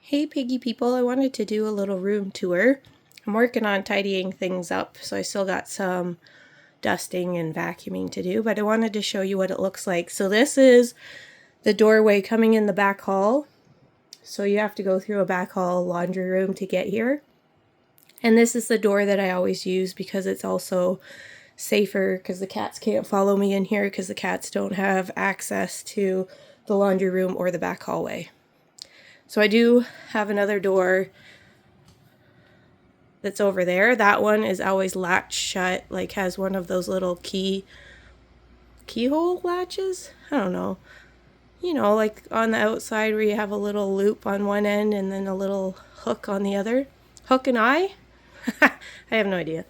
Hey piggy people, I wanted to do a little room tour. I'm working on tidying things up, so I still got some dusting and vacuuming to do, but I wanted to show you what it looks like. So this is the doorway coming in the back hall. So you have to go through a back hall laundry room to get here. And this is the door that I always use because it's also safer because the cats can't follow me in here because the cats don't have access to the laundry room or the back hallway. So I do have another door that's over there. That one is always latched shut, like has one of those little keyhole latches. I don't know. You know, like on the outside where you have a little loop on one end and then a little hook on the other. Hook and eye? I have no idea.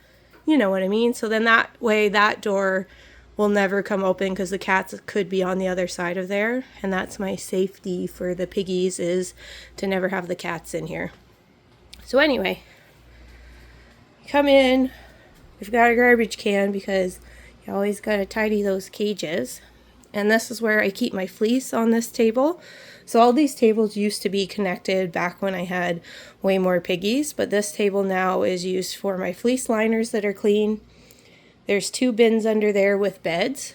You know what I mean? So then that way that door will never come open because the cats could be on the other side of there. And that's my safety for the piggies, is to never have the cats in here. So anyway, come in. We've got a garbage can because you always got to tidy those cages. And this is where I keep my fleece on this table. So all these tables used to be connected back when I had way more piggies, but this table now is used for my fleece liners that are clean. There's 2 bins under there with beds.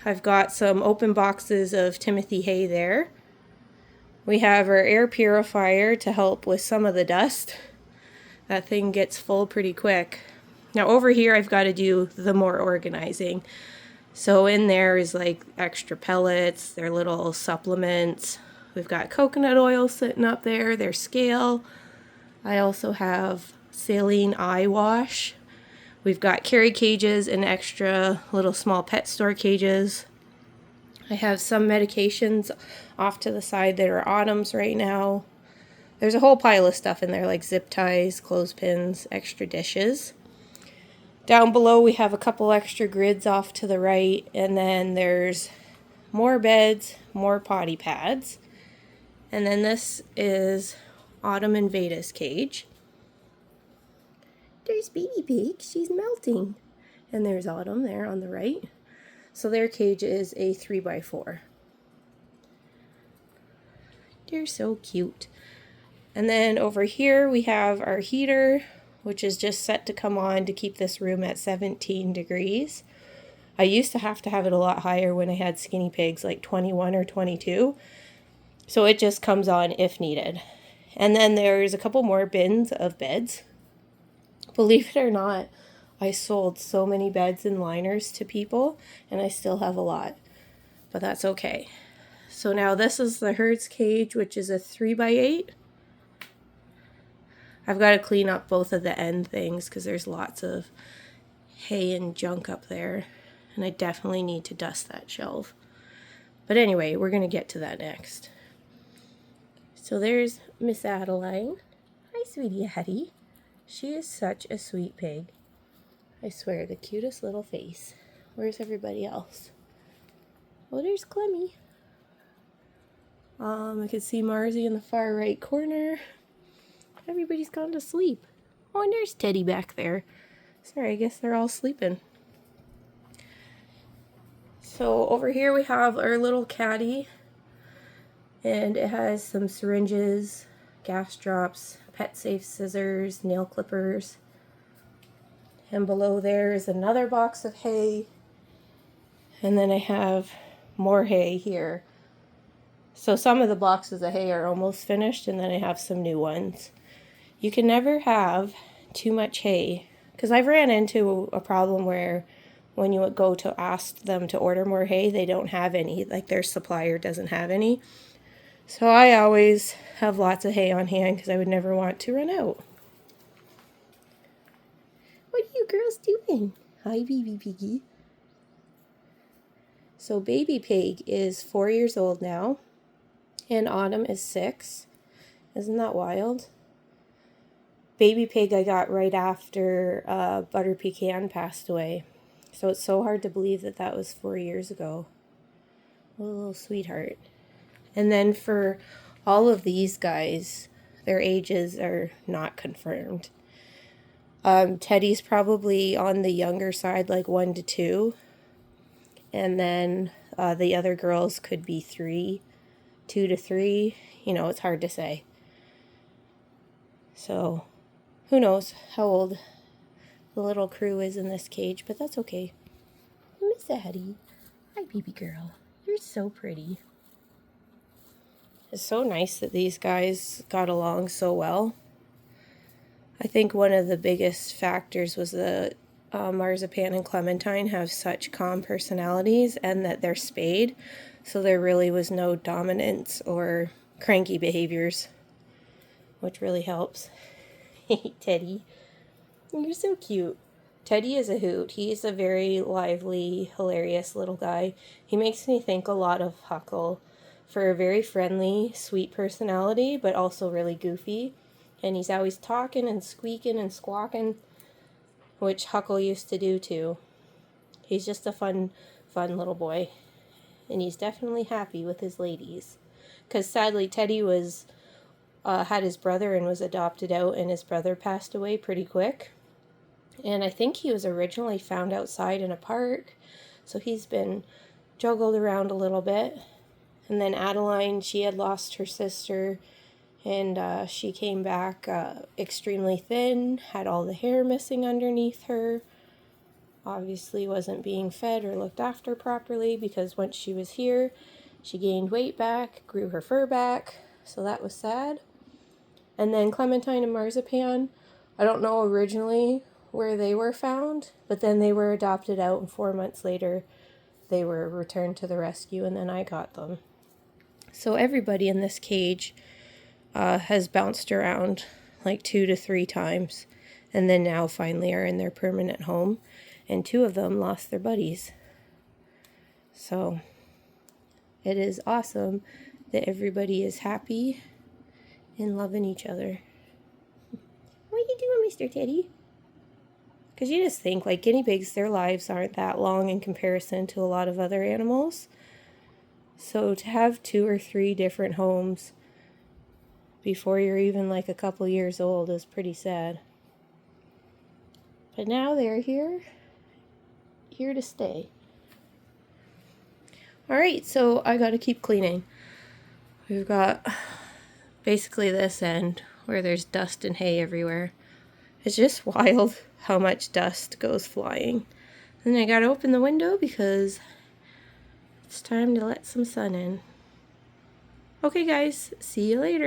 I've got some open boxes of Timothy hay there. We have our air purifier to help with some of the dust. That thing gets full pretty quick. Now over here I've got to do the more organizing. So in there is like extra pellets, their little supplements. We've got coconut oil sitting up there, their scale. I also have saline eye wash. We've got carry cages and extra little small pet store cages. I have some medications off to the side that are Autumn's right now. There's a whole pile of stuff in there, like zip ties, clothespins, extra dishes. Down below we have a couple extra grids off to the right, and then there's more beds, more potty pads. And then this is Autumn and Veda's cage. There's Baby Pig, she's melting. And there's Autumn there on the right. So their cage is a 3x4. They're so cute. And then over here we have our heater, which is just set to come on to keep this room at 17 degrees. I used to have it a lot higher when I had skinny pigs, like 21 or 22. So it just comes on if needed. And then there's a couple more bins of beds. Believe it or not, I sold so many beds and liners to people, and I still have a lot. But that's okay. So now this is the herd's cage, which is a 3x8. I've got to clean up both of the end things because there's lots of hay and junk up there. And I definitely need to dust that shelf. But anyway, we're going to get to that next. So there's Miss Adeline. Hi, sweetie Hattie. She is such a sweet pig. I swear, the cutest little face. Where's everybody else? Oh, there's Clemmy. I can see Marzi in the far right corner. Everybody's gone to sleep. Oh, and there's Teddy back there. Sorry, I guess they're all sleeping. So over here we have our little caddy. And it has some syringes, gas drops, pet safe scissors, nail clippers. And below there is another box of hay. And then I have more hay here. So some of the boxes of hay are almost finished, and then I have some new ones. You can never have too much hay, because I've ran into a problem where when you go to ask them to order more hay, they don't have any, like their supplier doesn't have any. So I always have lots of hay on hand because I would never want to run out. What are you girls doing? Hi, baby piggy. So baby pig is 4 years old now, and Autumn is 6. Isn't that wild? Baby pig I got right after Butter Pecan passed away. So it's so hard to believe that was 4 years ago. What a little sweetheart. And then for all of these guys, their ages are not confirmed. Teddy's probably on the younger side, like 1 to 2. And then the other girls could be 3, 2 to 3. You know, it's hard to say. So who knows how old the little crew is in this cage, but that's okay. Miss Addie. Hi, baby girl. You're so pretty. It's so nice that these guys got along so well. I think one of the biggest factors was that Marzipan and Clementine have such calm personalities and that they're spayed, so there really was no dominance or cranky behaviors, which really helps. Hey, Teddy. You're so cute. Teddy is a hoot. He's a very lively, hilarious little guy. He makes me think a lot of Huckle for a very friendly, sweet personality, but also really goofy. And he's always talking and squeaking and squawking, which Huckle used to do too. He's just a fun little boy. And he's definitely happy with his ladies. Because sadly, Teddy was had his brother and was adopted out, and his brother passed away pretty quick. And I think he was originally found outside in a park, so he's been juggled around a little bit. And then Adeline, she had lost her sister, and she came back extremely thin, had all the hair missing underneath her, obviously wasn't being fed or looked after properly, because once she was here, she gained weight back, grew her fur back, so that was sad. And then Clementine and Marzipan, I don't know originally where they were found, but then they were adopted out, and 4 months later they were returned to the rescue, and then I got them. So everybody in this cage has bounced around like 2 to 3 times, and then now finally are in their permanent home, and 2 of them lost their buddies. So it is awesome that everybody is happy and loving each other. What are you doing, Mr. Teddy? Because you just think, like, guinea pigs, their lives aren't that long in comparison to a lot of other animals. So to have 2 or 3 different homes before you're even like a couple years old is pretty sad. But now they're here to stay. Alright, so I gotta keep cleaning. We've got basically this end where there's dust and hay everywhere. It's just wild how much dust goes flying. And I gotta open the window because it's time to let some sun in. Okay guys, see you later.